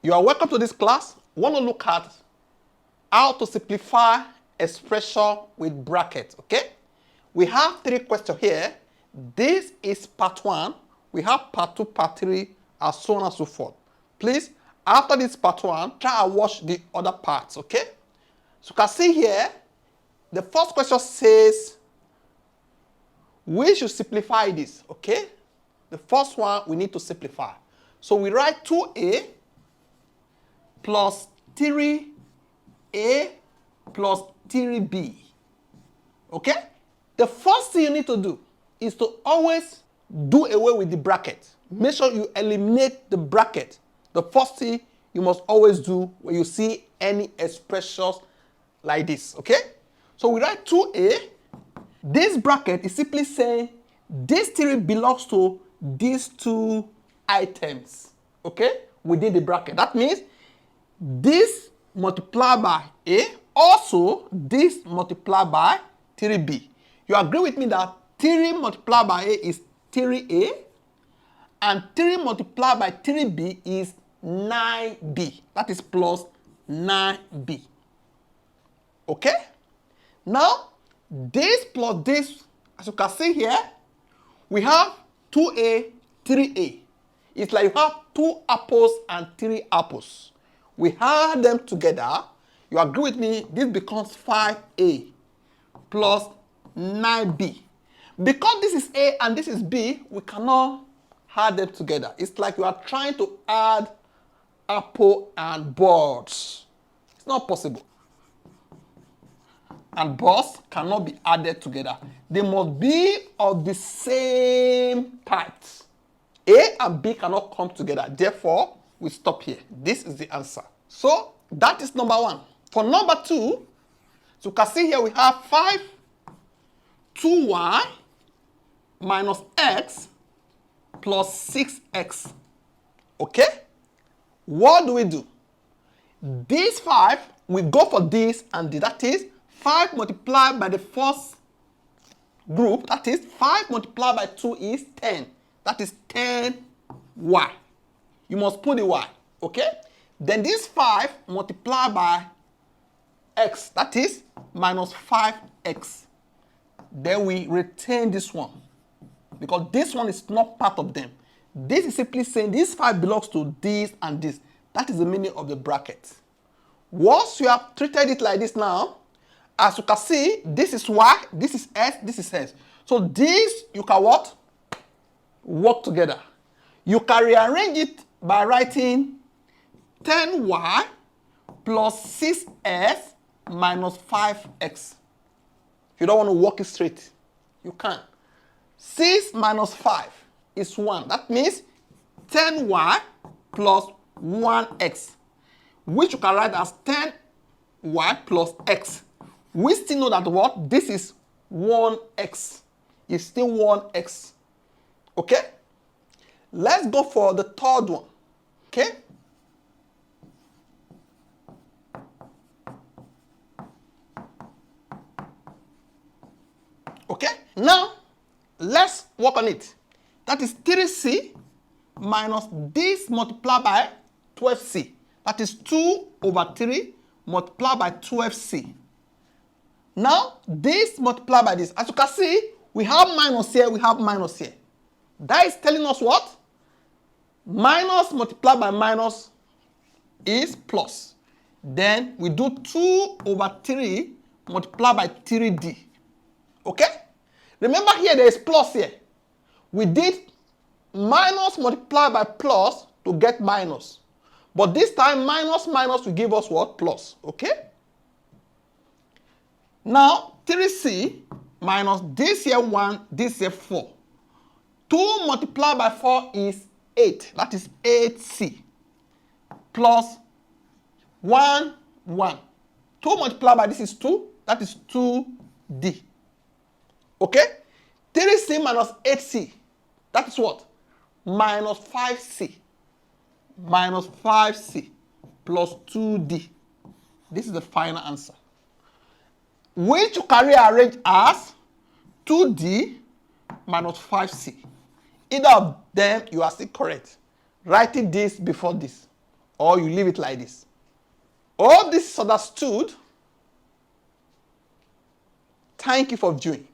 You are welcome to this class. We want to look at how to simplify expression with brackets, okay? We have 3 questions here. This is part 1. We have part 2, part 3, and so on and so forth. Please, after this part 1, try and watch the other parts, okay? So you can see here, the first question says, we should simplify this, okay? The first one, we need to simplify. So we write 2a plus 3a plus 3b. Okay? The first thing you need to do is to always do away with the bracket. Make sure you eliminate the bracket. The first thing you must always do when you see any expressions like this. Okay? So we write 2a. This bracket is simply saying this 3 belongs to these 2 items. Okay? Within the bracket. That means this multiplied by a, also this multiplied by 3b. You agree with me that 3 multiplied by a is 3a, and 3 multiplied by 3b is 9b. That is plus 9b. Okay? Now, this plus this, as you can see here, we have 2a, 3a. It's like you have 2 apples and 3 apples. We add them together. You agree with me? This becomes 5a plus 9b. Because this is a and this is b, we cannot add them together. It's like you are trying to add apple and birds. It's not possible. And birds cannot be added together. They must be of the same types. A and B cannot come together. Therefore, we stop here. This is the answer. So, that is number 1. For number 2, so you can see here we have 5, 2y minus x plus 6x. Okay? What do we do? This 5, we go for this and this. That is 5 multiplied by the first group. That is 5 multiplied by 2 is 10. That is 10y. You must put the y. Okay? Then this 5 multiplied by x. That is minus 5x. Then we retain this one. Because this one is not part of them. This is simply saying this 5 belongs to this and this. That is the meaning of the bracket. Once you have treated it like this now, as you can see, this is y, this is s, this is s. So this, you can what? Work together. You can rearrange it by writing 10y plus 6s minus 5x. If you don't want to work it straight, you can. 6 minus 5 is 1. That means 10y plus 1x, which you can write as 10y plus x. We still know that what? This is 1x. It's still 1x. Okay? Let's go for the third one. Okay? Okay? Now, let's work on it. That is 3c minus this multiplied by 12c. That is 2 over 3 multiplied by 12c. Now, this multiplied by this. As you can see, we have minus here, we have minus here. That is telling us what? Minus multiplied by minus is plus. Then we do 2 over 3 multiplied by 3d. Okay? Remember here there is plus here. We did minus multiplied by plus to get minus. But this time minus minus will give us what? Plus. Okay? Now 3c minus this here 1, this here 4. 2 multiplied by 4 is 8. That is 8c. Plus 1, 1. 2 multiplied by this is 2. That is 2d. Okay? 3c minus 8c. That is what? Minus 5c. Minus 5c plus 2d. This is the final answer. Which you can rearrange as 2d minus 5c. Either of them, you are still correct. Writing this before this. or you leave it like this. All this is understood. Thank you for viewing.